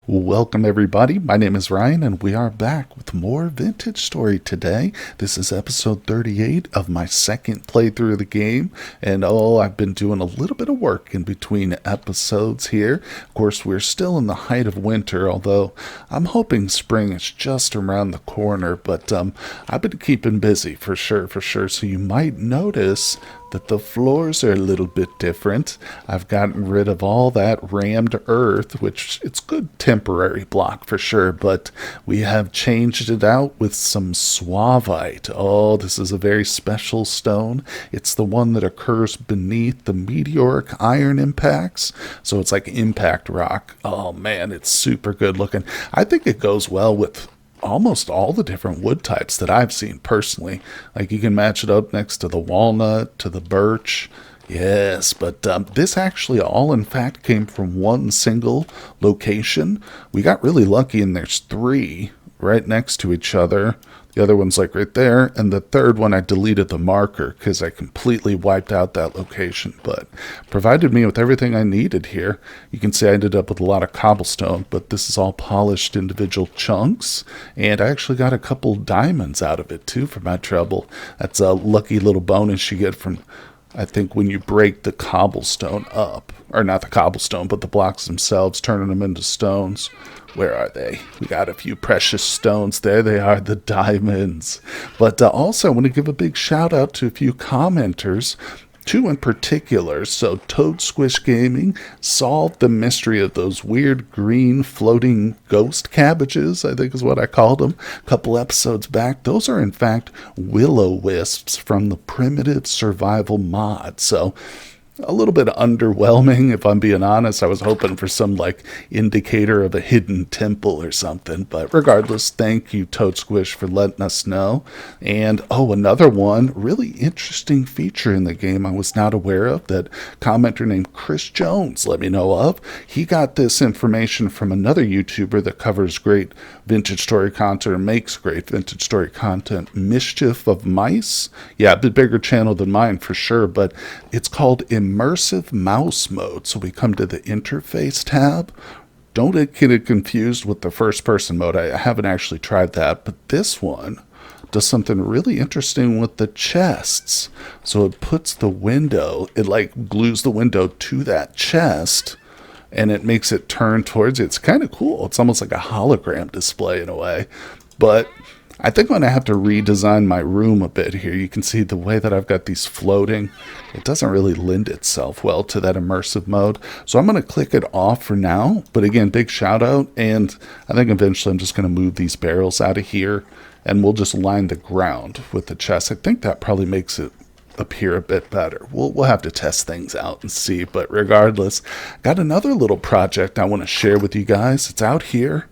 Welcome everybody, my name is Ryan and we are back with more Vintage Story today. This is episode 38 of my second playthrough of the game, and I've been doing a little bit of work in between episodes here. Of course, we're still in the height of winter, although I'm hoping spring is just around the corner, but I've been keeping busy for sure, so you might notice that the floors are a little bit different. I've gotten rid of all that rammed earth, which it's good temporary block for sure, but we have changed it out with some suavite. Oh, this is a very special stone. It's the one that occurs beneath the meteoric iron impacts, so it's like impact rock. Oh man, it's super good looking. I think it goes well with almost all the different wood types that I've seen personally. Like you can match it up next to the walnut, to the birch. Yes, but this actually all in fact came from one single location. We got really lucky and there's three right next to each other. The other one's like right there, and the third one I deleted the marker because I completely wiped out that location, but provided me with everything I needed here. You can see I ended up with a lot of cobblestone, but this is all polished individual chunks, and I actually got a couple diamonds out of it too for my trouble. That's a lucky little bonus you get from, I think, when you break the cobblestone up, or not the cobblestone, but the blocks themselves, turning them into stones. Where are they? We got a few precious stones. There they are, the diamonds. But also, I want to give a big shout out to a few commenters, two in particular. So, Toad Squish Gaming solved the mystery of those weird green floating ghost cabbages, I think is what I called them, a couple episodes back. Those are, in fact, will-o-wisps from the Primitive Survival mod. So, a little bit underwhelming, if I'm being honest. I was hoping for some, like, indicator of a hidden temple or something. But regardless, thank you, Toad Squish, for letting us know. And, another one, really interesting feature in the game I was not aware of that commenter named Chris Jones let me know of. He got this information from another YouTuber that covers great vintage story content, or makes great vintage story content, Mischief of Mice. Yeah, a bit bigger channel than mine for sure, but it's called Immersive Mouse Mode. So we come to the interface tab. Don't get it confused with the first person mode. I haven't actually tried that, but this one does something really interesting with the chests. So it puts the window, it like glues the window to that chest, and it makes it turn towards it. It's kind of cool. It's almost like a hologram display in a way. But I think I'm going to have to redesign my room a bit here. You can see the way that I've got these floating, it doesn't really lend itself well to that immersive mode. So I'm going to click it off for now. But again, big shout out. And I think eventually I'm just going to move these barrels out of here, and we'll just line the ground with the chest. I think that probably makes it appear a bit better. We'll have to test things out and see. But regardless, got another little project I want to share with you guys. It's out here.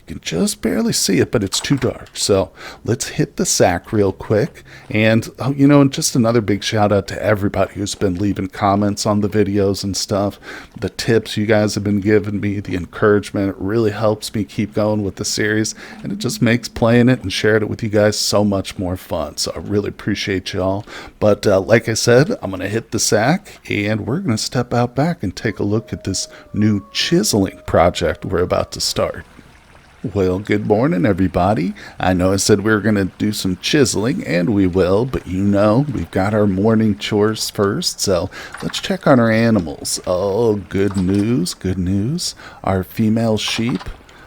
You can just barely see it, but it's too dark. So let's hit the sack real quick. And, and just another big shout out to everybody who's been leaving comments on the videos and stuff. The tips you guys have been giving me, the encouragement, it really helps me keep going with the series. And it just makes playing it and sharing it with you guys so much more fun. So I really appreciate y'all. But like I said, I'm going to hit the sack, and we're going to step out back and take a look at this new chiseling project we're about to start. Well, good morning, everybody. I know I said we were going to do some chiseling, and we will, but we've got our morning chores first, so let's check on our animals. Oh, good news, good news. Our female sheep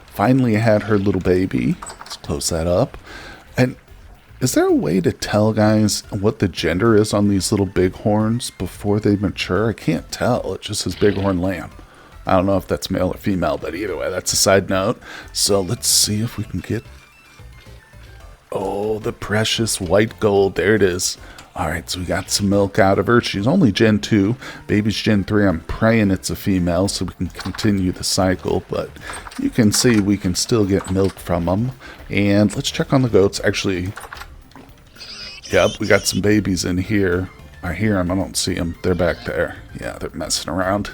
finally had her little baby. Let's close that up. And is there a way to tell, guys, what the gender is on these little bighorns before they mature? I can't tell. It just says bighorn lamb. I don't know if that's male or female, but either way, that's a side note. So let's see if we can get... Oh, the precious white gold. There it is. All right, so we got some milk out of her. She's only Gen 2. Baby's Gen 3. I'm praying it's a female so we can continue the cycle. But you can see we can still get milk from them. And let's check on the goats. Actually, yep, we got some babies in here. I hear them. I don't see them. They're back there. Yeah, they're messing around.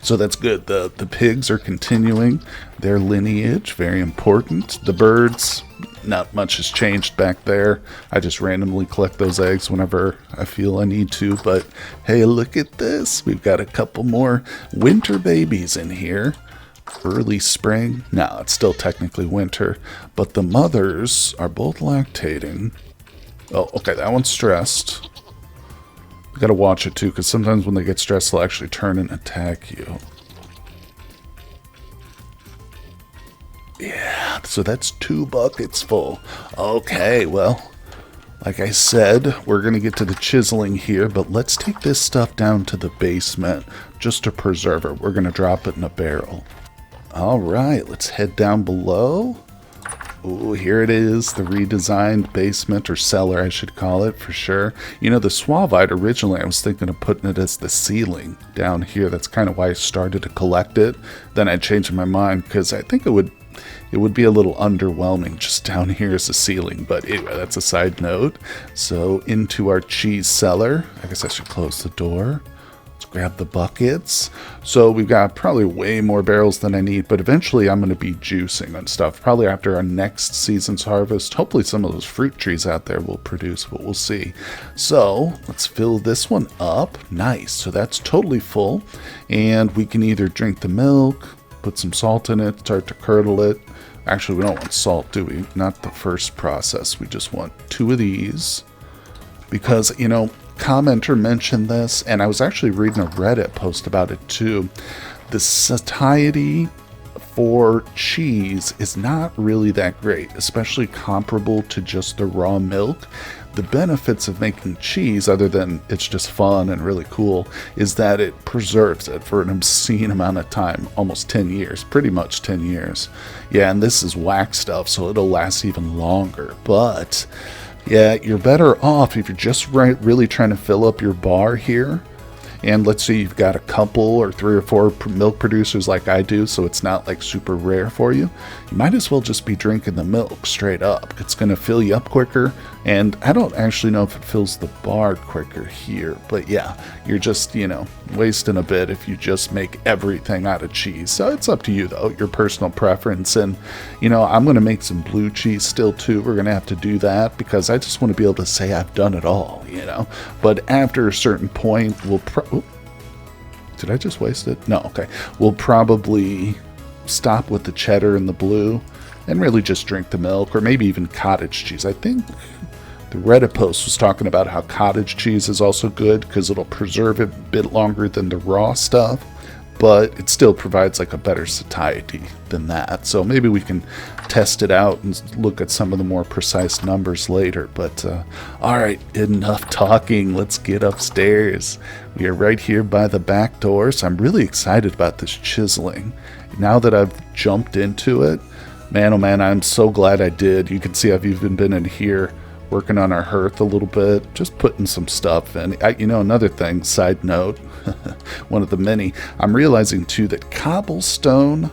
So that's good. The pigs are continuing their lineage. Very important. The birds, not much has changed back there. I just randomly collect those eggs whenever I feel I need to. But hey, look at this. We've got a couple more winter babies in here. early spring. No, it's still technically winter, but the mothers are both lactating. Oh, okay, that one's stressed. You gotta watch it too, because sometimes when they get stressed, they'll actually turn and attack you. Yeah, so that's 2 buckets full. Okay, well, like I said, we're going to get to the chiseling here, but let's take this stuff down to the basement just to preserve it. We're going to drop it in a barrel. All right, let's head down below. Ooh, here it is, the redesigned basement, or cellar, I should call it, for sure. You know, the Suavite, originally, I was thinking of putting it as the ceiling down here. That's kind of why I started to collect it. Then I changed my mind, because I think it would be a little underwhelming just down here as a ceiling. But anyway, that's a side note. So, into our cheese cellar. I guess I should close the door. Grab the buckets. So we've got probably way more barrels than I need, but eventually I'm going to be juicing and stuff. Probably after our next season's harvest. Hopefully some of those fruit trees out there will produce, but we'll see. So let's fill this one up. Nice. So that's totally full. And we can either drink the milk, put some salt in it, start to curdle it. Actually, we don't want salt, do we? Not the first process. We just want 2 of these. Because, you know, commenter mentioned this, and I was actually reading a Reddit post about it too. The satiety for cheese is not really that great, especially comparable to just the raw milk. The benefits of making cheese, other than it's just fun and really cool, is that it preserves it for an obscene amount of time, almost 10 years, pretty much 10 years. Yeah, and this is wax stuff, so it'll last even longer, but yeah, you're better off if you're just really trying to fill up your bar here. And let's say you've got a couple or 3 or 4 milk producers like I do, so it's not like super rare for you. You might as well just be drinking the milk straight up. It's going to fill you up quicker. And I don't actually know if it fills the bar quicker here. But yeah, you're just, you know, wasting a bit if you just make everything out of cheese. So it's up to you, though, your personal preference. And, you know, I'm going to make some blue cheese still, too. We're going to have to do that because I just want to be able to say I've done it all, you know. But after a certain point, we'll did I just waste it? No, okay. We'll probably stop with the cheddar and the blue and really just drink the milk, or maybe even cottage cheese. I think the Reddit post was talking about how cottage cheese is also good because it'll preserve it a bit longer than the raw stuff, but it still provides like a better satiety than that. So maybe we can test it out and look at some of the more precise numbers later. But all right, enough talking. Let's get upstairs. We are right here by the back door, so I'm really excited about this chiseling. Now that I've jumped into it, man, oh man, I'm so glad I did. You can see I've even been in here working on our hearth a little bit, just putting some stuff in. You know, another thing, side note, one of the many, I'm realizing too that cobblestone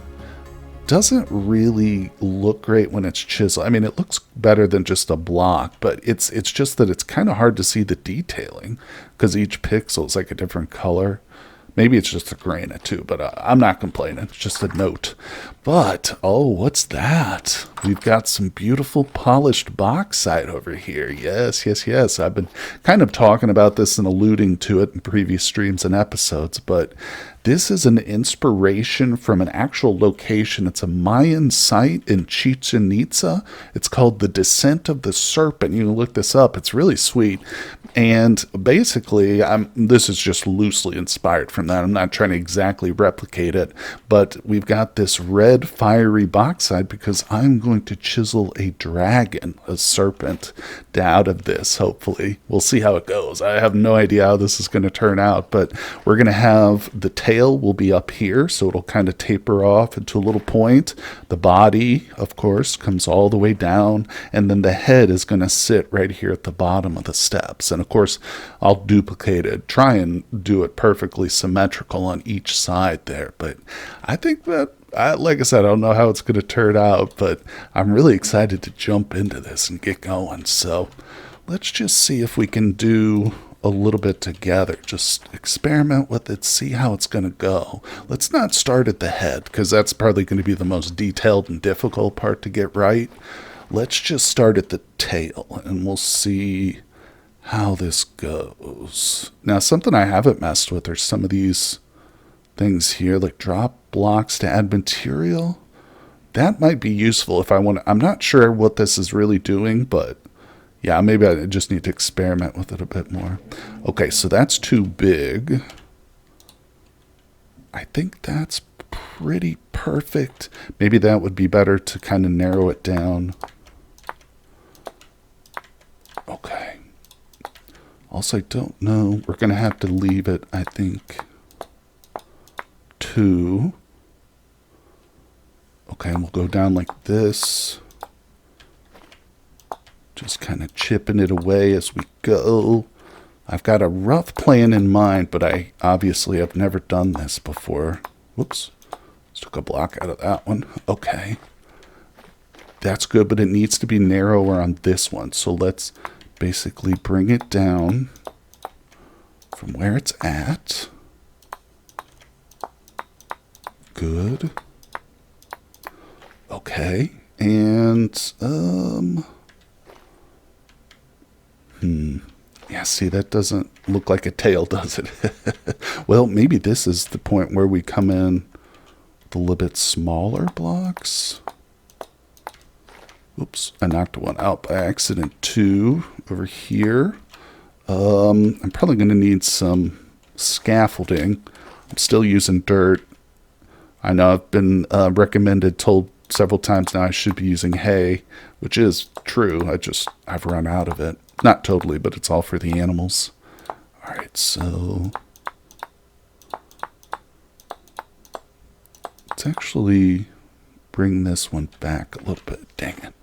doesn't really look great when it's chiseled. I mean, it looks better than just a block, but it's just that it's kind of hard to see the detailing because each pixel is like a different color. Maybe it's just the granite too, but I'm not complaining. It's just a note. But, oh, what's that? We've got some beautiful polished bauxite over here. Yes, yes, yes. I've been kind of talking about this and alluding to it in previous streams and episodes, but this is an inspiration from an actual location. It's a Mayan site in Chichen Itza. It's called the Descent of the Serpent. You can look this up. It's really sweet. And basically, this is just loosely inspired from that. I'm not trying to exactly replicate it, but we've got this red fiery bauxite because I'm going to chisel a dragon, a serpent, out of this, hopefully. We'll see how it goes. I have no idea how this is going to turn out, but we're going to have the tail will be up here, so it'll kind of taper off into a little point. The body, of course, comes all the way down, and then the head is going to sit right here at the bottom of the steps. And of course, I'll duplicate it, try and do it perfectly symmetrical on each side there. But I think that, like I said, I don't know how it's going to turn out, but I'm really excited to jump into this and get going. So let's just see if we can do a little bit together. Just experiment with it, see how it's going to go. Let's not start at the head, because that's probably going to be the most detailed and difficult part to get right. Let's just start at the tail, and we'll see how this goes. Now, something I haven't messed with are some of these things here, like drop blocks to add material. That might be useful if I want to. I'm not sure what this is really doing, but yeah, maybe I just need to experiment with it a bit more. Okay, so that's too big. I think that's pretty perfect. Maybe that would be better to kind of narrow it down. Okay. Also, I don't know. We're going to have to leave it, I think, 2. Okay, and we'll go down like this. Just kind of chipping it away as we go. I've got a rough plan in mind, but I obviously have never done this before. Whoops. Just took a block out of that one. Okay. That's good, but it needs to be narrower on this one. So let's basically bring it down from where it's at. Good. Okay. And, yeah, see, that doesn't look like a tail, does it? Well, maybe this is the point where we come in with a little bit smaller blocks. Oops, I knocked one out by accident too. Over here. I'm probably going to need some scaffolding. I'm still using dirt. I know I've been told several times now I should be using hay, which is true. I've run out of it. Not totally, but it's all for the animals. All right, so let's actually bring this one back a little bit. Dang it.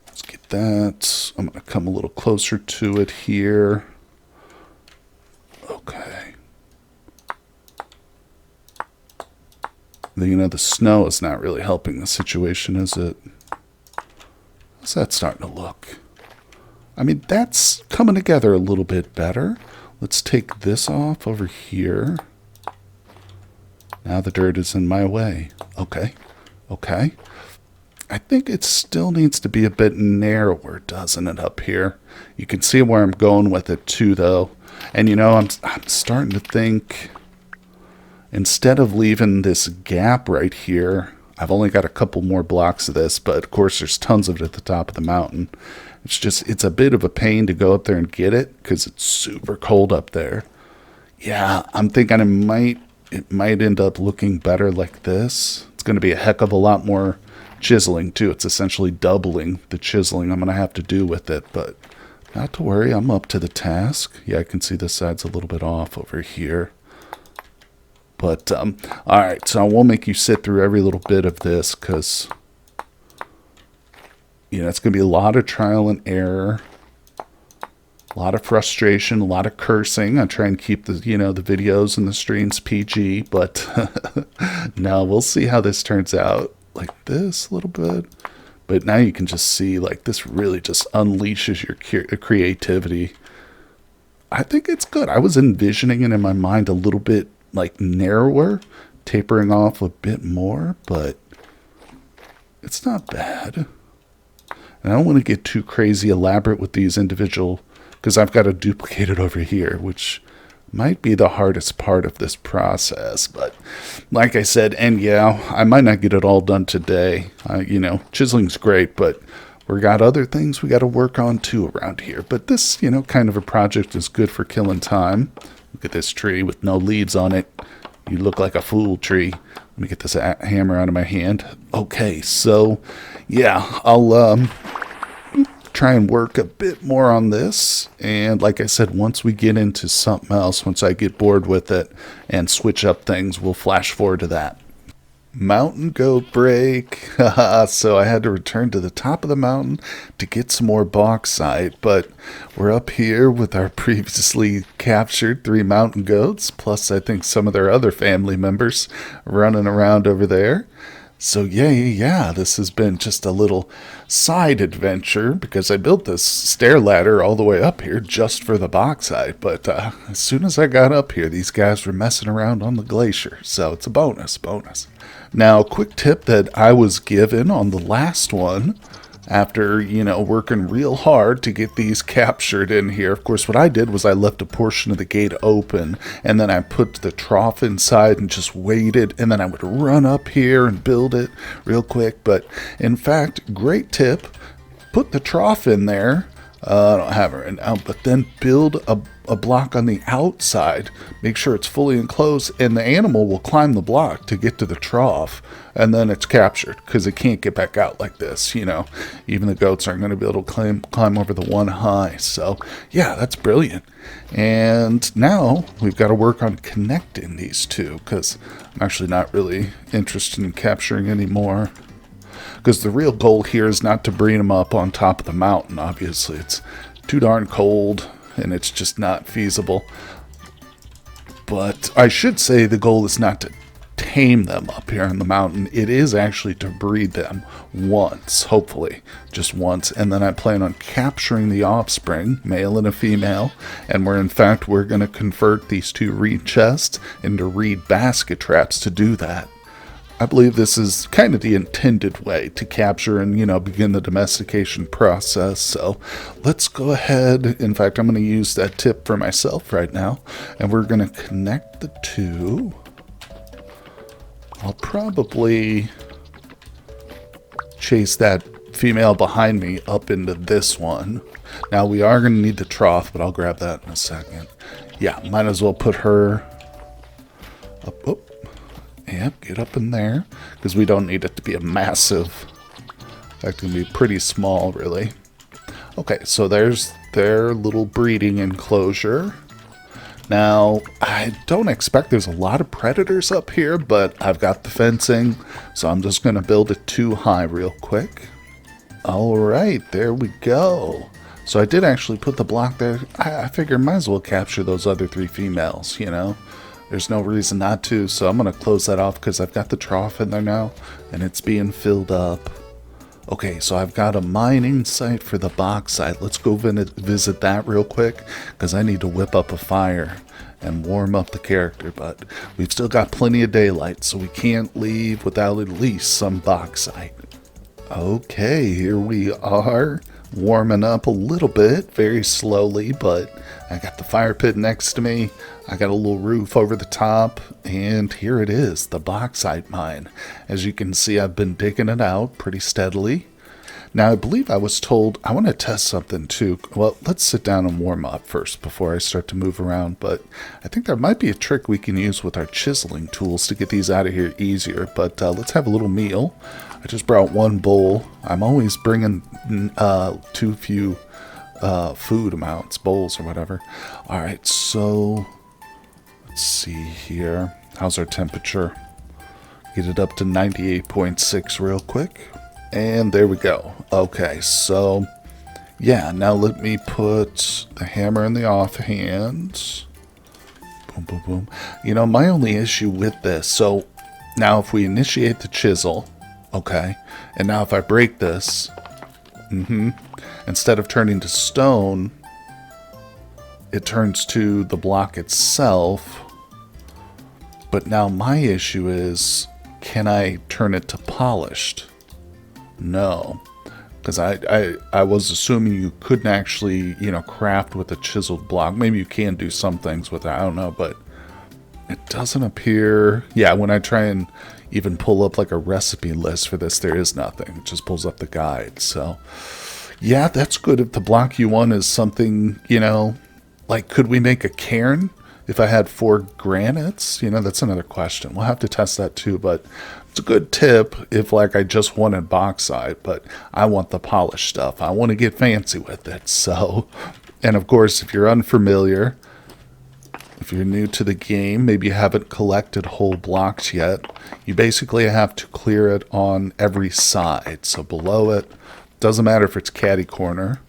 Let's get that. I'm going to come a little closer to it here. Okay. You know, the snow is not really helping the situation, is it? How's that starting to look? I mean, that's coming together a little bit better. Let's take this off over here. Now the dirt is in my way. Okay. Okay. I think it still needs to be a bit narrower, doesn't it, up here? You can see where I'm going with it, too, though. And, you know, I'm starting to think, instead of leaving this gap right here, I've only got a couple more blocks of this, but, of course, there's tons of it at the top of the mountain. It's a bit of a pain to go up there and get it because it's super cold up there. Yeah, I'm thinking it might end up looking better like this. It's going to be a heck of a lot more chiseling too. It's essentially doubling the chiseling I'm going to have to do with it, but not to worry, I'm up to the task. Yeah, I can see this side's a little bit off over here. But, all right, so I won't make you sit through every little bit of this because, you know, it's going to be a lot of trial and error, a lot of frustration, a lot of cursing. I try and keep the, you know, the videos and the streams PG, but no, we'll see how this turns out. Like this a little bit. But now you can just see, like, this really just unleashes your creativity. I think it's good. I was envisioning it in my mind a little bit, like, narrower, tapering off a bit more, but it's not bad. And I don't want to get too crazy elaborate with these individual, because I've got to duplicate it over here, which might be the hardest part of this process. But like I said, and yeah, I might not get it all done today. You know, chiseling's great, but we got other things we got to work on too around here. But this, you know, kind of a project is good for killing time. Look at this tree with no leaves on it. You look like a fool tree. Let me get this hammer out of my hand. Okay, so yeah, I'll try and work a bit more on this. And like I said, once we get into something else, once I get bored with it and switch up things, we'll flash forward to that. Mountain goat break. So I had to return to the top of the mountain to get some more bauxite, but we're up here with our previously captured 3 mountain goats, plus I think some of their other family members running around over there. So yeah, this has been just a little side adventure because I built this stair ladder all the way up here just for the bauxite. But as soon as I got up here, these guys were messing around on the glacier. So it's a bonus. Now, a quick tip that I was given on the last one, after, working real hard to get these captured in here. Of course, what I did was I left a portion of the gate open, and then I put the trough inside and just waited, and then I would run up here and build it real quick. But in fact, great tip, put the trough in there. I don't have it right now, but then build a block on the outside. Make sure it's fully enclosed, and the animal will climb the block to get to the trough, and then it's captured because it can't get back out like this. Even the goats aren't going to be able to climb over the one high. So yeah, that's brilliant. And now we've got to work on connecting these two, because I'm actually not really interested in capturing anymore. Because the real goal here is not to breed them up on top of the mountain, obviously. It's too darn cold, and it's just not feasible. But I should say the goal is not to tame them up here on the mountain. It is actually to breed them once, hopefully. Just once. And then I plan on capturing the offspring, male and a female. And we're going to convert these two reed chests into reed basket traps to do that. I believe this is kind of the intended way to capture and, begin the domestication process. So let's go ahead. In fact, I'm going to use that tip for myself right now. And we're going to connect the two. I'll probably chase that female behind me up into this one. Now, we are going to need the trough, but I'll grab that in a second. Yeah, might as well put her up. Oh. Yep, get up in there, because we don't need it to be a massive. That can be pretty small, really. Okay, so there's their little breeding enclosure. Now, I don't expect there's a lot of predators up here, but I've got the fencing, so I'm just going to build it too high real quick. All right, there we go. So I did actually put the block there. I figured might as well capture those other three females, There's no reason not to, so I'm going to close that off because I've got the trough in there now, and it's being filled up. Okay, so I've got a mining site for the bauxite. Let's go visit that real quick, because I need to whip up a fire and warm up the character, but we've still got plenty of daylight, so we can't leave without at least some bauxite. Okay, here we are. Warming up a little bit, very slowly, but I got the fire pit next to me. I got a little roof over the top, and here it is, the bauxite mine. As you can see, I've been digging it out pretty steadily. Now, I believe I was told, I want to test something too. Well, let's sit down and warm up first before I start to move around, but I think there might be a trick we can use with our chiseling tools to get these out of here easier, but let's have a little meal. I just brought one bowl. I'm always bringing too few food amounts, bowls or whatever. All right, so let's see here. How's our temperature? Get it up to 98.6 real quick. And there we go. Okay, so yeah, now let me put the hammer in the offhand. Boom, boom, boom. My only issue with this, so now if we initiate the chisel, okay, and now if I break this, instead of turning to stone, it turns to the block itself. But now my issue is, can I turn it to polished? No, because I was assuming you couldn't actually, craft with a chiseled block. Maybe you can do some things with it, I don't know, but it doesn't appear. Yeah, when I try and even pull up like a recipe list for this, there is nothing. It just pulls up the guide. So yeah, that's good. If the block you want is something, like, could we make a cairn if I had 4 granites? That's another question. We'll have to test that too, but it's a good tip if, like, I just wanted bauxite, but I want the polished stuff. I want to get fancy with it. So, and of course, if you're unfamiliar, if you're new to the game, maybe you haven't collected whole blocks yet, you basically have to clear it on every side. So below it, doesn't matter if it's catty corner,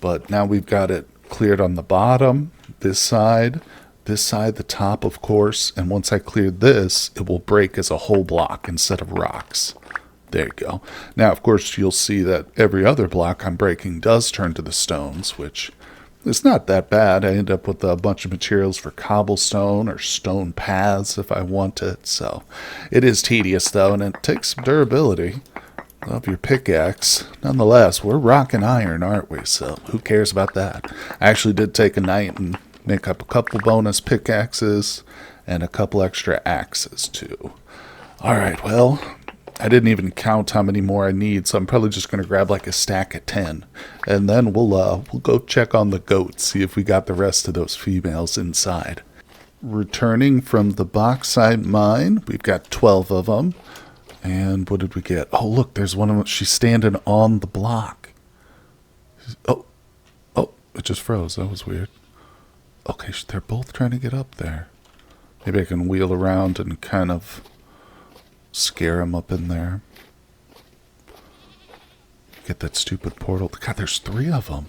but now we've got it cleared on the bottom, this side, the top, of course, and once I cleared this, it will break as a whole block instead of rocks. There you go. Now, of course, you'll see that every other block I'm breaking does turn to the stones, which is not that bad. I end up with a bunch of materials for cobblestone or stone paths if I want it. So it is tedious, though, and it takes some durability. Love your pickaxe. Nonetheless, we're rocking iron, aren't we? So who cares about that? I actually did take a night and make up a couple bonus pickaxes and a couple extra axes too. Alright, well, I didn't even count how many more I need, so I'm probably just going to grab like a stack of 10. And then we'll go check on the goats, see if we got the rest of those females inside. Returning from the Bauxite mine, we've got 12 of them. And what did we get? Oh, look, there's one of them. She's standing on the block. Oh, it just froze. That was weird. Okay, they're both trying to get up there. Maybe I can wheel around and kind of scare them up in there. Get that stupid portal. God, there's 3 of them.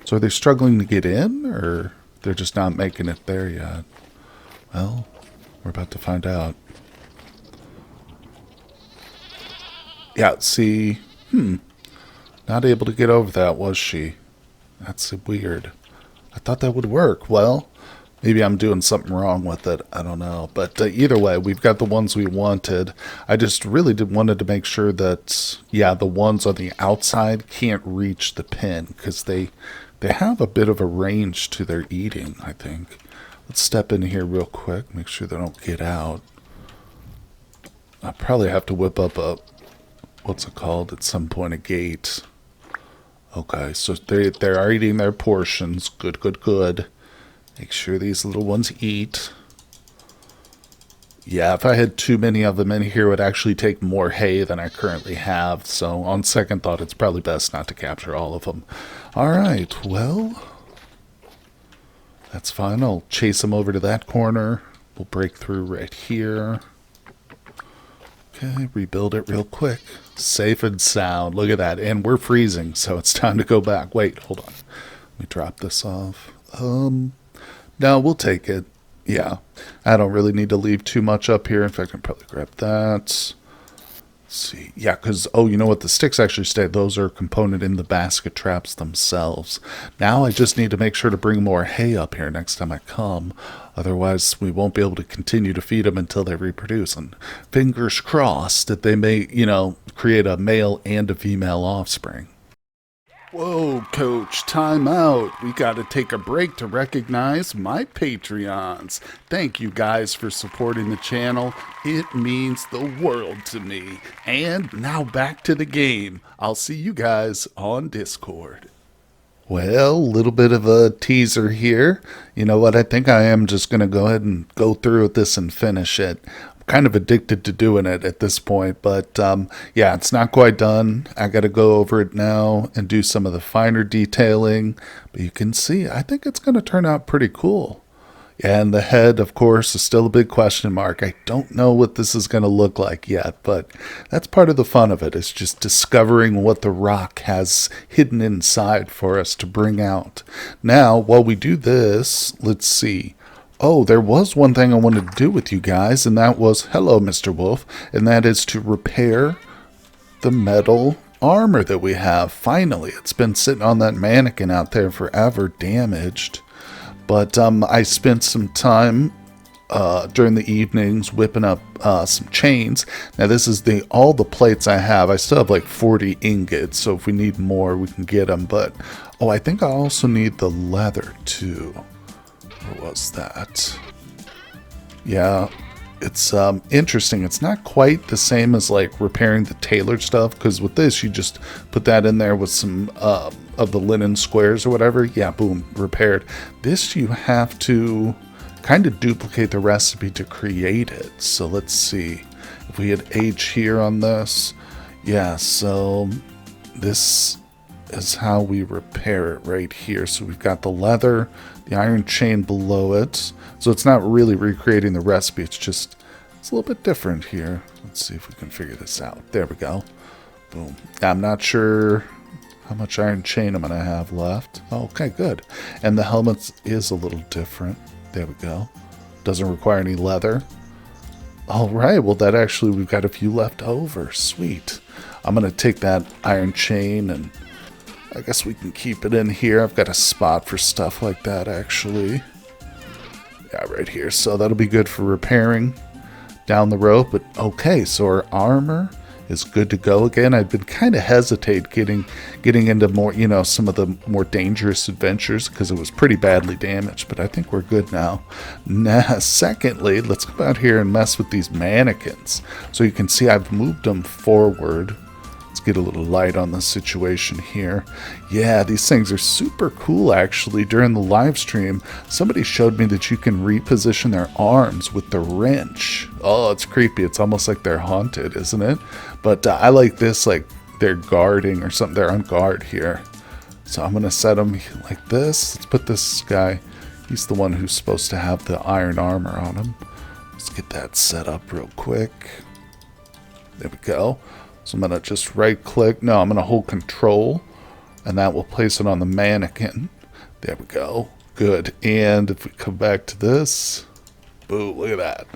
So are they struggling to get in, or they're just not making it there yet? Well, we're about to find out. Yeah, see, not able to get over that, was she? That's weird. I thought that would work. Well, maybe I'm doing something wrong with it. I don't know. But either way, we've got the ones we wanted. I just really wanted to make sure that, yeah, the ones on the outside can't reach the pin, because they have a bit of a range to their eating, I think. Let's step in here real quick, make sure they don't get out. I'll probably have to whip up a... what's it called? At some point, a gate. Okay, so they are eating their portions. Good, good, good. Make sure these little ones eat. Yeah, if I had too many of them in here, it would actually take more hay than I currently have. So on second thought, it's probably best not to capture all of them. All right, well, that's fine. I'll chase them over to that corner. We'll break through right here. Okay, rebuild it real quick. Safe and sound. Look at that. And we're freezing, so it's time to go back. Wait, hold on. Let me drop this off. No, we'll take it. Yeah, I don't really need to leave too much up here. In fact, I can probably grab that. Let's see. Yeah, because, oh, you know what? The sticks actually stay. Those are a component in the basket traps themselves. Now I just need to make sure to bring more hay up here next time I come. Otherwise, we won't be able to continue to feed them until they reproduce. And fingers crossed that they may, you know, create a male and a female offspring. Whoa, Coach, time out. We got to take a break to recognize my Patreons. Thank you guys for supporting the channel. It means the world to me. And now back to the game. I'll see you guys on Discord. Well, a little bit of a teaser here. You know what? I think I am just going to go ahead and go through with this and finish it. Kind of addicted to doing it at this point, but yeah, it's not quite done. I got to go over it now and do some of the finer detailing, but you can see I think it's going to turn out pretty cool. And the head, of course, is still a big question mark. I don't know what this is going to look like yet, but that's part of the fun of it. It's just discovering what the rock has hidden inside for us to bring out. Now, while we do this, let's see. Oh, there was one thing I wanted to do with you guys, and that was, hello, Mr. Wolf, and that is to repair the metal armor that we have. Finally, it's been sitting on that mannequin out there forever, damaged. But I spent some time during the evenings whipping up some chains. Now, this is all the plates I have. I still have like 40 ingots, so if we need more, we can get them. But, oh, I think I also need the leather, too. What was that? Yeah, it's interesting. It's not quite the same as like repairing the tailored stuff, because with this you just put that in there with some of the linen squares or whatever. Yeah, boom, repaired. This you have to kind of duplicate the recipe to create it. So let's see if we had H here on this. Yeah, so this is how we repair it right here. So we've got the leather, the iron chain below it. So it's not really recreating the recipe. It's a little bit different here. Let's see if we can figure this out. There we go. Boom. I'm not sure how much iron chain I'm going to have left. Okay, good. And the helmet is a little different. There we go. Doesn't require any leather. All right. Well, that actually, we've got a few left over. Sweet. I'm going to take that iron chain and I guess we can keep it in here. I've got a spot for stuff like that, actually. Yeah, right here. So that'll be good for repairing down the road. But okay, so our armor is good to go again. I've been kind of hesitate getting into more, some of the more dangerous adventures because it was pretty badly damaged, but I think we're good now. Secondly, let's come out here and mess with these mannequins. So you can see I've moved them forward. Let's get a little light on the situation here. Yeah, these things are super cool, actually. During the live stream, somebody showed me that you can reposition their arms with the wrench. Oh, it's creepy. It's almost like they're haunted, isn't it? But I like this, like they're guarding or something. They're on guard here. So I'm going to set them like this. Let's put this guy, he's the one who's supposed to have the iron armor on him. Let's get that set up real quick. There we go. So I'm going to just right click. No, I'm going to hold control and that will place it on the mannequin. There we go. Good. And if we come back to this, boo, look at that.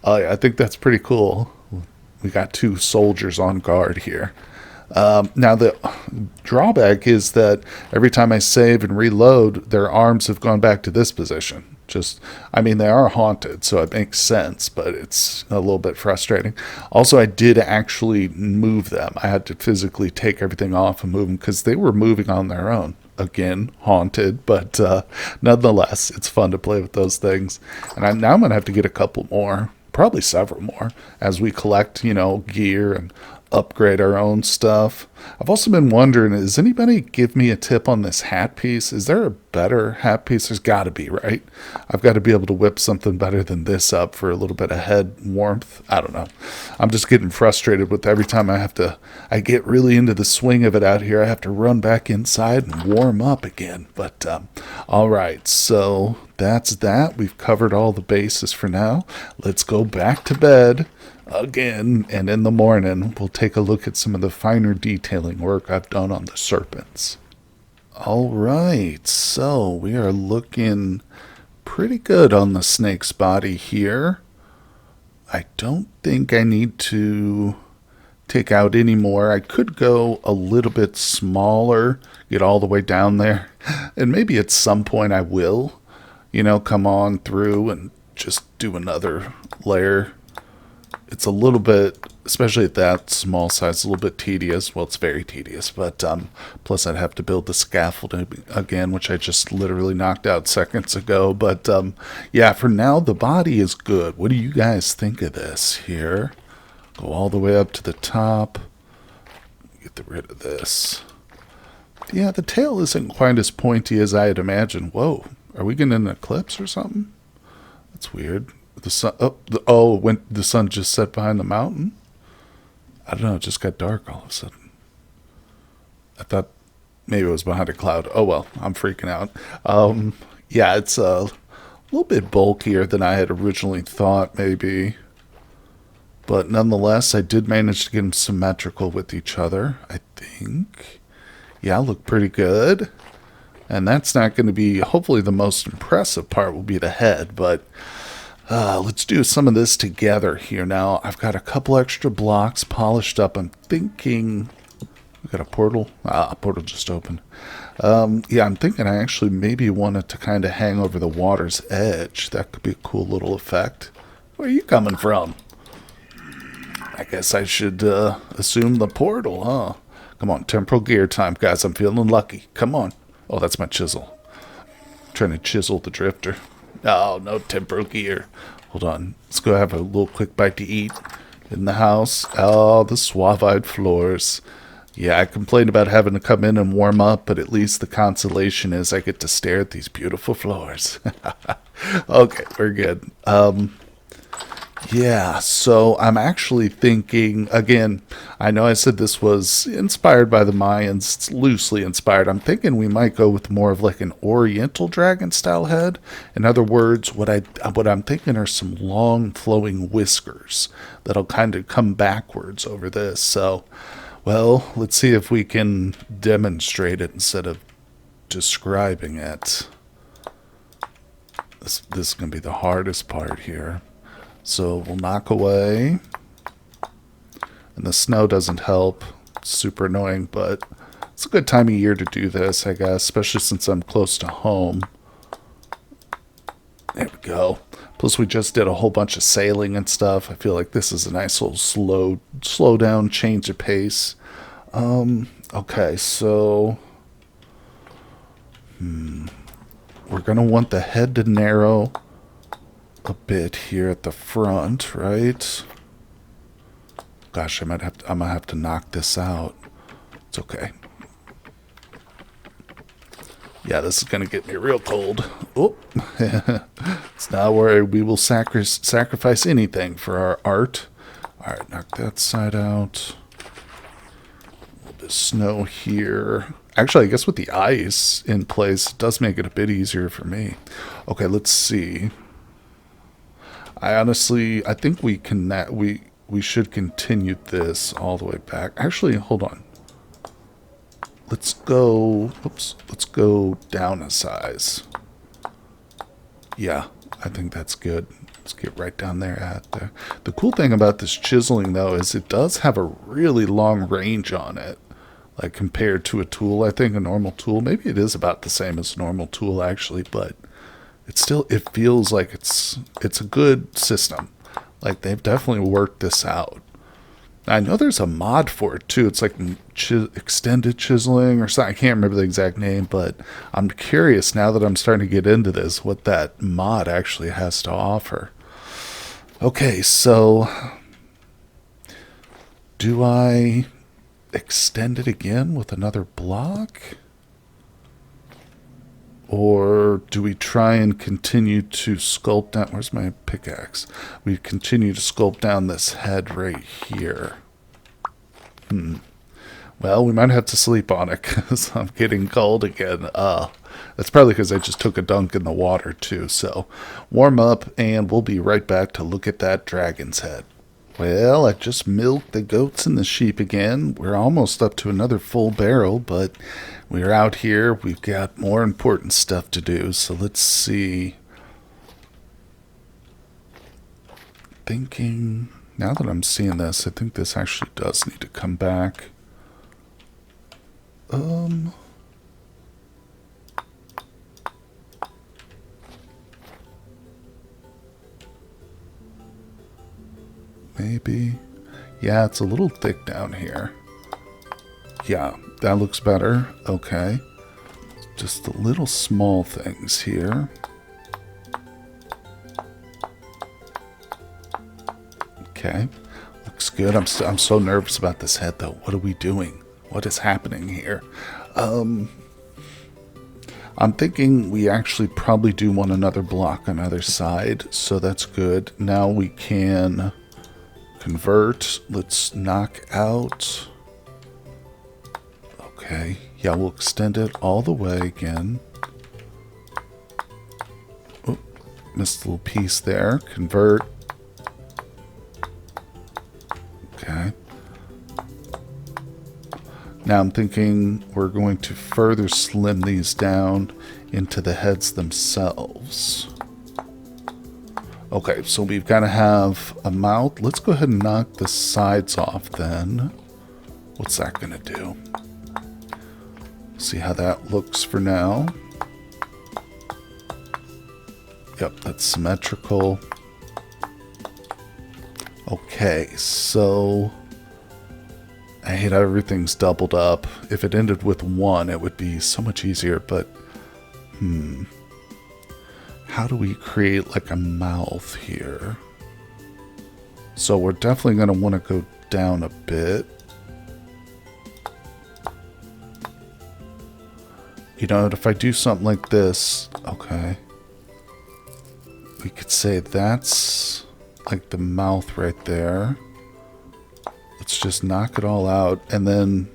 Oh yeah, I think that's pretty cool. We got 2 soldiers on guard here. Now the drawback is that every time I save and reload, their arms have gone back to this position. They are haunted, so it makes sense, but it's a little bit frustrating. Also, I did actually move them. I had to physically take everything off and move them because they were moving on their own. Again, haunted, but nonetheless, it's fun to play with those things. And now I'm going to have to get a couple more, probably several more, as we collect, gear and upgrade our own stuff. I've also been wondering, does anybody give me a tip on this hat piece? Is there a better hat piece? There's got to be, right? I've got to be able to whip something better than this up for a little bit of head warmth. I don't know. I'm just getting frustrated with every time I get really into the swing of it out here, I have to run back inside and warm up again. But all right, so that's that. We've covered all the bases for now. Let's go back to bed again, and in the morning we'll take a look at some of the finer detailing work I've done on the serpents. All right, so we are looking pretty good on the snake's body here. I don't think I need to take out any more. I could go a little bit smaller, get all the way down there, and maybe at some point I will, come on through and just do another layer. It's a little bit, especially at that small size, a little bit tedious. Well, it's very tedious, but plus I'd have to build the scaffolding again, which I just literally knocked out seconds ago. But yeah, for now, the body is good. What do you guys think of this here? Go all the way up to the top. Get rid of this. Yeah, the tail isn't quite as pointy as I had imagined. Whoa, are we getting an eclipse or something? That's weird. The sun, when the sun just set behind the mountain? I don't know, it just got dark all of a sudden. I thought maybe it was behind a cloud. Oh well, I'm freaking out. Yeah, it's a little bit bulkier than I had originally thought, maybe. But nonetheless, I did manage to get them symmetrical with each other, I think. Yeah, look pretty good. And that's not going to be, hopefully the most impressive part will be the head, but let's do some of this together here. Now, I've got a couple extra blocks polished up. I'm thinking, we got a portal. A portal just opened. Yeah, I'm thinking I actually maybe want it to kind of hang over the water's edge. That could be a cool little effect. Where are you coming from? I guess I should assume the portal, huh? Come on, temporal gear time, guys. I'm feeling lucky. Come on. Oh, that's my chisel. I'm trying to chisel the drifter. Oh, no temporal gear. Hold on. Let's go have a little quick bite to eat in the house. Oh, the suave-eyed floors. Yeah, I complained about having to come in and warm up, but at least the consolation is I get to stare at these beautiful floors. Okay, we're good. Yeah, so I'm actually thinking, again, I know I said this was inspired by the Mayans. It's loosely inspired. I'm thinking we might go with more of like an Oriental dragon style head. In other words, what I'm thinking are some long flowing whiskers that'll kind of come backwards over this. So, well, let's see if we can demonstrate it instead of describing it. This is going to be the hardest part here. So we'll knock away. And the snow doesn't help. It's super annoying, but it's a good time of year to do this, I guess, especially since I'm close to home. There we go. Plus, we just did a whole bunch of sailing and stuff. I feel like this is a nice little slow down, change of pace. Okay, so we're gonna want the head to narrow a bit here at the front, right? Gosh, I'm gonna have to knock this out. It's okay. Yeah, this is gonna get me real cold. Oh, it's not where we will sacrifice anything for our art. All right, knock that side out. A little bit of snow here. Actually, I guess with the ice in place, it does make it a bit easier for me. Okay, let's see. I think we should continue this all the way back. Actually, hold on. Let's go down a size. Yeah, I think that's good. Let's get right down there at there. The cool thing about this chiseling, though, is it does have a really long range on it. Like, compared to a tool, I think a normal tool, maybe it is about the same as a normal tool, actually, but it feels like it's a good system. Like, they've definitely worked this out. I know there's a mod for it, too. It's like extended chiseling or something. I can't remember the exact name, but I'm curious now that I'm starting to get into this, what that mod actually has to offer. Okay, so do I extend it again with another block? Or do we try and continue to sculpt down? Where's my pickaxe? We continue to sculpt down this head right here. Well, we might have to sleep on it because I'm getting cold again. That's probably because I just took a dunk in the water too. So warm up and we'll be right back to look at that dragon's head. Well, I just milked the goats and the sheep again. We're almost up to another full barrel, but we're out here. We've got more important stuff to do. So let's see. Thinking, now that I'm seeing this, I think this actually does need to come back. Maybe. Yeah, it's a little thick down here. Yeah, that looks better. Okay. Just the little small things here. Okay. Looks good. I'm so nervous about this head, though. What are we doing? What is happening here? I'm thinking we actually probably do want another block on either side, so that's good. Now we can convert. Let's knock out. Okay. Yeah, we'll extend it all the way again. Oh, missed a little piece there. Convert. Okay. Now I'm thinking we're going to further slim these down into the heads themselves. Okay, so we've got to have a mouth. Let's go ahead and knock the sides off then. What's that going to do? See how that looks for now. Yep, that's symmetrical. Okay, so I hate how everything's doubled up. If it ended with one, it would be so much easier, but how do we create like a mouth here? So we're definitely going to want to go down a bit. You know, if I do something like this, okay, we could say that's like the mouth right there. Let's just knock it all out, and then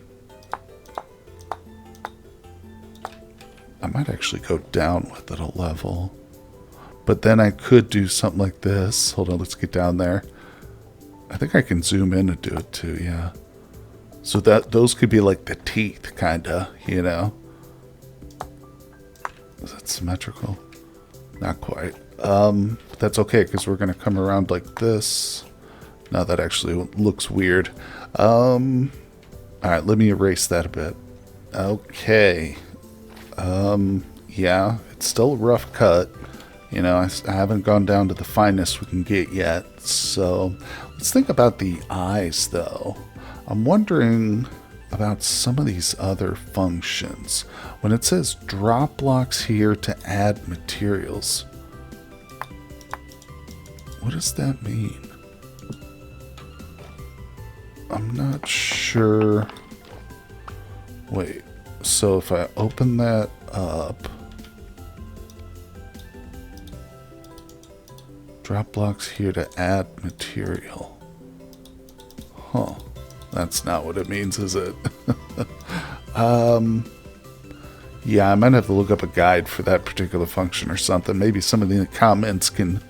I might actually go down with it a level. But then I could do something like this. Hold on, let's get down there. I think I can zoom in and do it too, yeah. So that those could be like the teeth, kinda, you know. Is that symmetrical? Not quite. But that's okay, because we're going to come around like this. Now that actually looks weird. Alright, let me erase that a bit. Okay. Yeah, it's still a rough cut. You know, I haven't gone down to the finest we can get yet. So let's think about the eyes, though. I'm wondering about some of these other functions. When it says drop blocks here to add materials, what does that mean? I'm not sure. Wait, so if I open that up, drop blocks here to add material. Huh. That's not what it means, is it? Yeah, I might have to look up a guide for that particular function or something. Maybe somebody in the comments can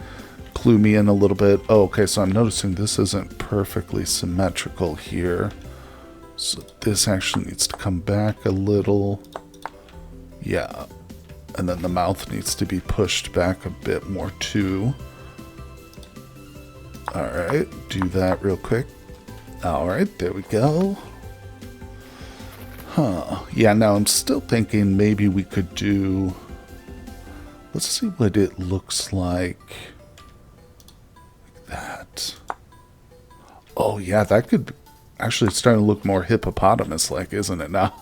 clue me in a little bit. Oh, okay, so I'm noticing this isn't perfectly symmetrical here. So this actually needs to come back a little. Yeah. And then the mouth needs to be pushed back a bit more too. Alright, do that real quick. Alright, there we go. Huh. Yeah, now I'm still thinking maybe we could do... Let's see what it looks like. Like that. Oh, yeah, that could... Actually, it's starting to look more hippopotamus-like, isn't it now?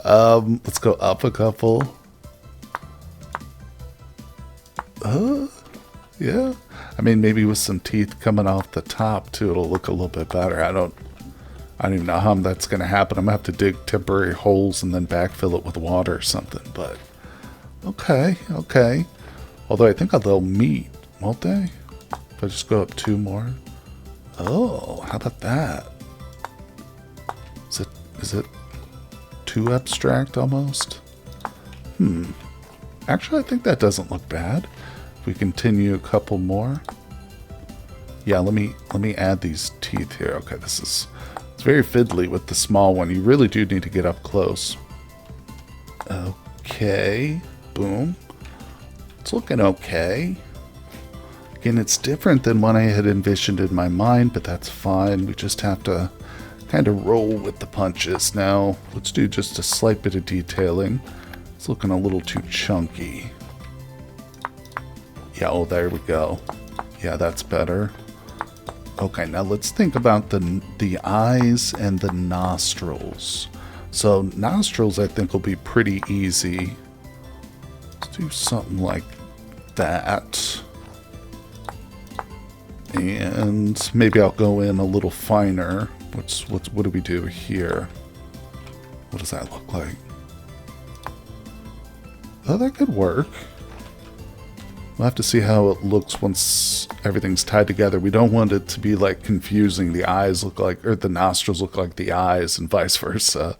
Let's go up a couple. Yeah. I mean, maybe with some teeth coming off the top, too, it'll look a little bit better. I don't even know how that's going to happen. I'm going to have to dig temporary holes and then backfill it with water or something. But, okay. Although I think they'll meet, won't they? If I just go up 2 more. Oh, how about that? Is it too abstract almost? Actually, I think that doesn't look bad. If we continue a couple more. Yeah, let me add these teeth here. Okay, it's very fiddly with the small one. You really do need to get up close. Okay, boom. It's looking okay. Again, it's different than what I had envisioned in my mind, but that's fine. We just have to kind of roll with the punches. Now, let's do just a slight bit of detailing. It's looking a little too chunky. Yeah, oh, there we go. Yeah, that's better. Okay, now let's think about the eyes and the nostrils. So nostrils, I think, will be pretty easy. Let's do something like that. And maybe I'll go in a little finer. What do we do here? What does that look like? Oh, that could work. We'll have to see how it looks once everything's tied together. We don't want it to be like confusing. The eyes look like, or the nostrils look like the eyes and vice versa.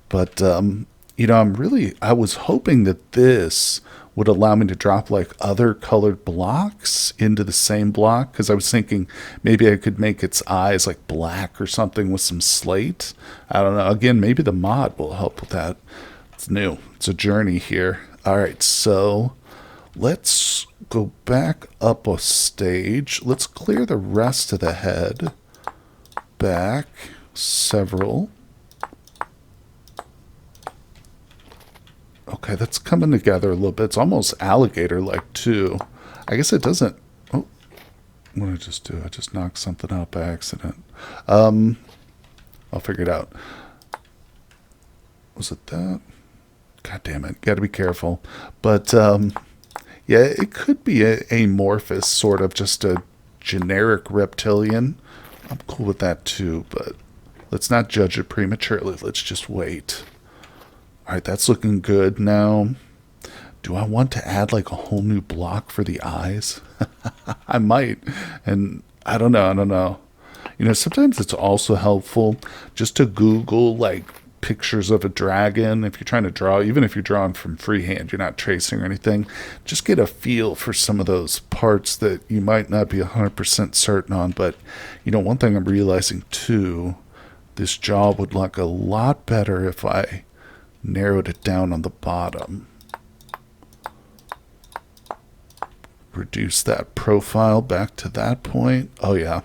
But, you know, I was hoping that this would allow me to drop like other colored blocks into the same block. Because I was thinking maybe I could make its eyes like black or something with some slate. I don't know. Again, maybe the mod will help with that. It's new. It's a journey here. All right, so let's go back up a stage. Let's clear the rest of the head. Back several. Okay, that's coming together a little bit. It's almost alligator-like, too. I guess it doesn't... Oh, what did I just do? I just knocked something out by accident. I'll figure it out. Was it that? God damn it. Got to be careful. But, yeah, it could be amorphous, sort of, just a generic reptilian. I'm cool with that, too, but let's not judge it prematurely. Let's just wait. Alright, that's looking good. Now, do I want to add like a whole new block for the eyes? I might. And I don't know. You know, sometimes it's also helpful just to Google like pictures of a dragon. If you're trying to draw, even if you're drawing from freehand, you're not tracing or anything, just get a feel for some of those parts that you might not be 100% certain on. But, you know, one thing I'm realizing too, this jaw would look a lot better if I narrowed it down on the bottom. Reduce that profile back to that point. Oh yeah.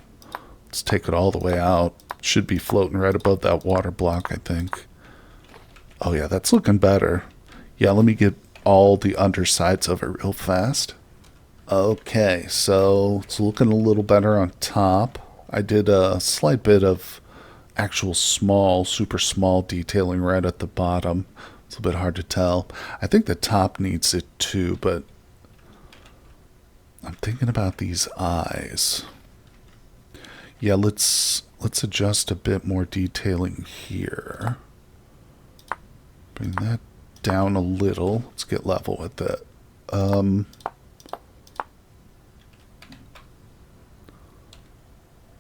Let's take it all the way out. Should be floating right above that water block, I think. Oh yeah, that's looking better. Yeah, let me get all the undersides of it real fast. Okay, so it's looking a little better on top. I did a slight bit of actual small, super small detailing right at the bottom. It's a bit hard to tell. I think the top needs it too, but I'm thinking about these eyes. Yeah, let's adjust a bit more detailing here. Bring that down a little. Let's get level with it.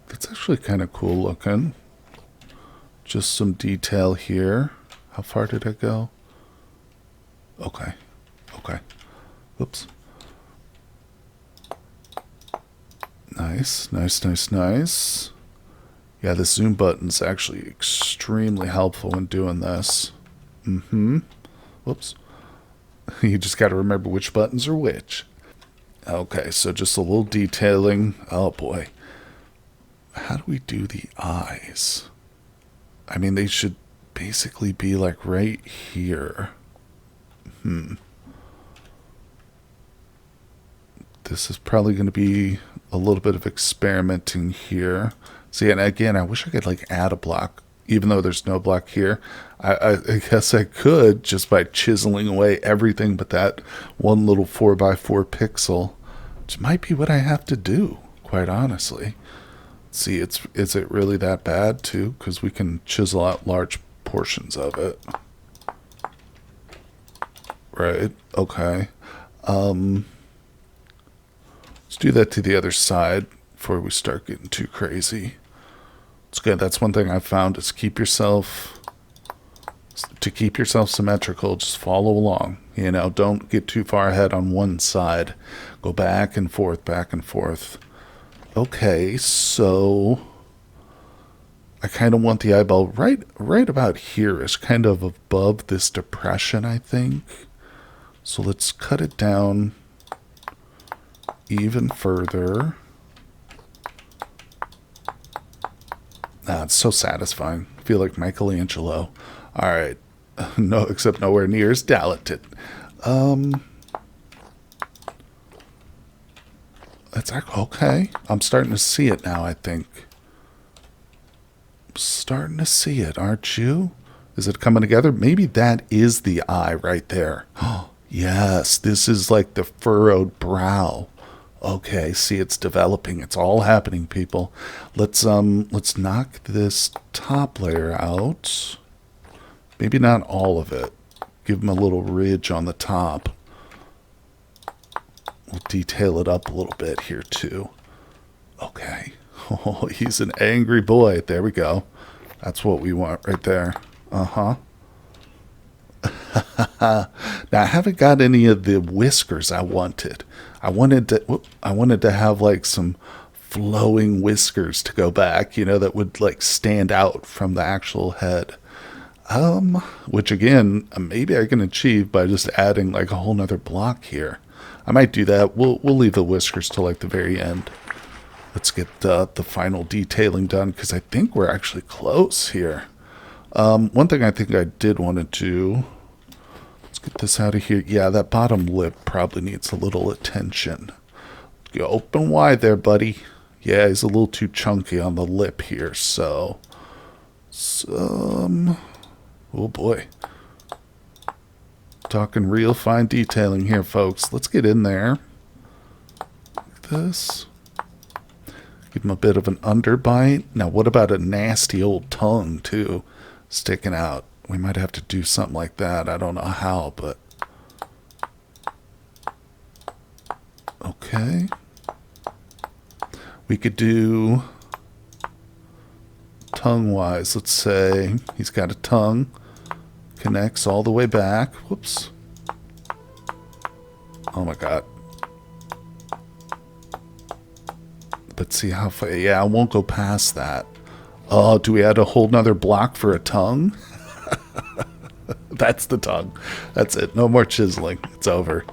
That's actually kind of cool looking. Just some detail here. How far did I go? Okay. Okay. Oops. Nice, nice, nice, nice. Yeah, the zoom button's actually extremely helpful in doing this. Whoops. You just got to remember which buttons are which. Okay, so just a little detailing. Oh boy. How do we do the eyes? I mean, they should basically be like right here. This is probably going to be a little bit of experimenting here. See, and again, I wish I could like add a block, even though there's no block here. I guess I could just by chiseling away everything but that one little 4x4 pixel, which might be what I have to do, quite honestly. See, is it really that bad too? Because we can chisel out large portions of it. Right, okay. Let's do that to the other side before we start getting too crazy. It's good. That's one thing I've found is keep yourself symmetrical. Just follow along. You know, don't get too far ahead on one side. Go back and forth, back and forth. Okay, so I kind of want the eyeball right about here is kind of above this depression, I think. So let's cut it down even further. It's so satisfying. I feel like Michelangelo. All right. No, except nowhere near as talented. It's okay. I'm starting to see it now, I think. I'm starting to see it, aren't you? Is it coming together? Maybe that is the eye right there. Oh, yes. This is like the furrowed brow. Okay, see, it's developing. It's all happening, people. Let's knock this top layer out. Maybe not all of it. Give him a little ridge on the top. We'll detail it up a little bit here too. Okay. Oh, he's an angry boy. There we go. That's what we want right there. Uh-huh. Now I haven't got any of the whiskers I wanted. I wanted to have like some flowing whiskers to go back, you know, that would like stand out from the actual head. Which again, maybe I can achieve by just adding like a whole nother block here. I might do that. We'll leave the whiskers till like the very end. Let's get the final detailing done because I think we're actually close here. One thing I think I did want to do. Let's get this out of here. Yeah, that bottom lip probably needs a little attention. Go open wide there, buddy. Yeah, he's a little too chunky on the lip here, so some. Oh boy. Talking real fine detailing here, folks. Let's get in there. Like this. Give him a bit of an underbite. Now, what about a nasty old tongue, too, sticking out? We might have to do something like that. I don't know how, but... Okay. We could do... tongue-wise, let's say he's got a tongue. Connects all the way back. Whoops. Oh my god. Let's see how far. Yeah, I won't go past that. Oh, do we add a whole nother block for a tongue? That's the tongue. That's it. No more chiseling. It's over.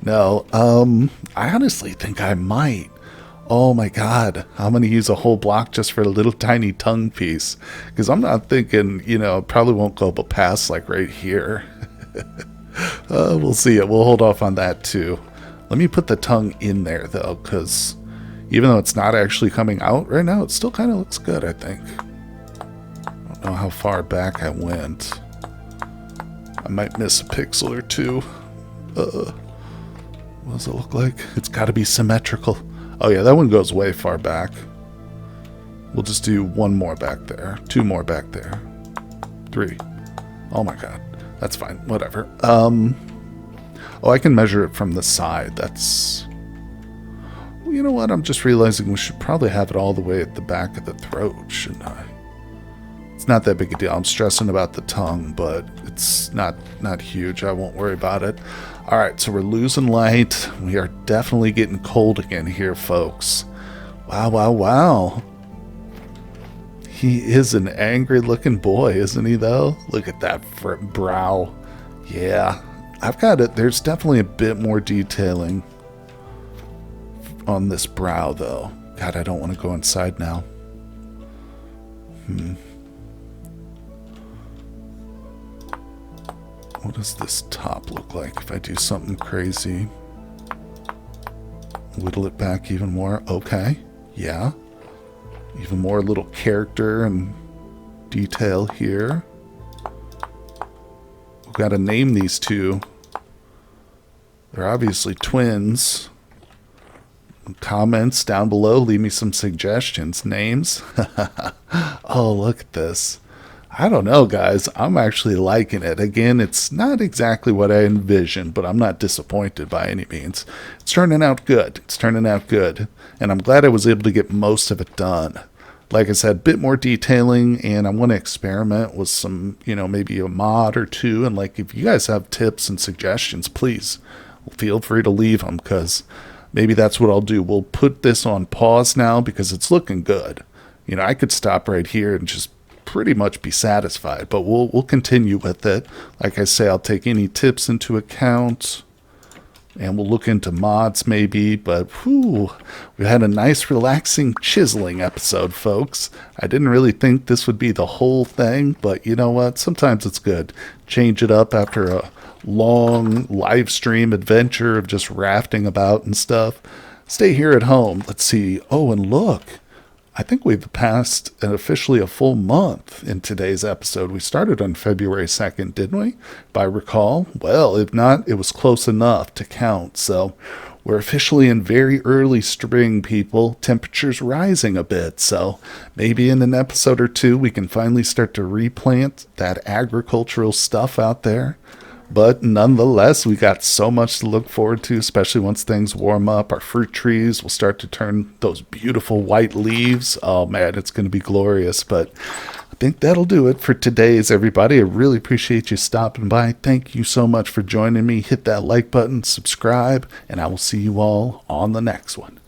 No, I honestly think I might. Oh my god. I'm going to use a whole block just for a little tiny tongue piece. Because I'm not thinking, you know, probably won't go past like right here. We'll see it. We'll hold off on that too. Let me put the tongue in there though, because even though it's not actually coming out right now, it still kind of looks good, I think. I don't know how far back I went. I might miss a pixel or two. What does it look like? It's got to be symmetrical. Oh yeah, that one goes way far back. We'll just do one more back there. Two more back there. 3. Oh my god. That's fine. Whatever. Oh, I can measure it from the side. That's... Well, you know what? I'm just realizing we should probably have it all the way at the back of the throat, shouldn't I? It's not that big a deal. I'm stressing about the tongue, but it's not huge. I won't worry about it. All right, so we're losing light. We are definitely getting cold again here, folks. Wow, wow, wow. He is an angry-looking boy, isn't he, though? Look at that brow. Yeah, I've got it. There's definitely a bit more detailing on this brow, though. God, I don't want to go inside now. What does this top look like if I do something crazy? Whittle it back even more. Okay, yeah. Even more little character and detail here. We've got to name these two. They're obviously twins. Comments down below. Leave me some suggestions. Names. Oh, look at this. I don't know, guys. I'm actually liking it. Again, it's not exactly what I envisioned, but I'm not disappointed by any means. It's turning out good. It's turning out good. And I'm glad I was able to get most of it done. Like I said, a bit more detailing, and I want to experiment with some, maybe a mod or two. And like, if you guys have tips and suggestions, please feel free to leave them, because maybe that's what I'll do. We'll put this on pause now because it's looking good. I could stop right here and just pretty much be satisfied, but we'll continue with it. Like I say, I'll take any tips into account, and we'll look into mods maybe. But whew, we had a nice relaxing chiseling episode, folks. I didn't really think this would be the whole thing, but you know what, sometimes it's good. Change it up after a long live stream adventure of just rafting about and stuff. Stay here at home. Let's see. Oh, and look, I think we've passed officially a full month in today's episode. We started on February 2nd, didn't we? If I recall. Well, if not, it was close enough to count. So we're officially in very early spring, people. Temperatures rising a bit. So maybe in an episode or two, we can finally start to replant that agricultural stuff out there. But nonetheless, we got so much to look forward to, especially once things warm up. Our fruit trees will start to turn those beautiful white leaves. Oh man, it's going to be glorious. But I think that'll do it for today's, everybody. I really appreciate you stopping by. Thank you so much for joining me. Hit that like button, subscribe, and I will see you all on the next one.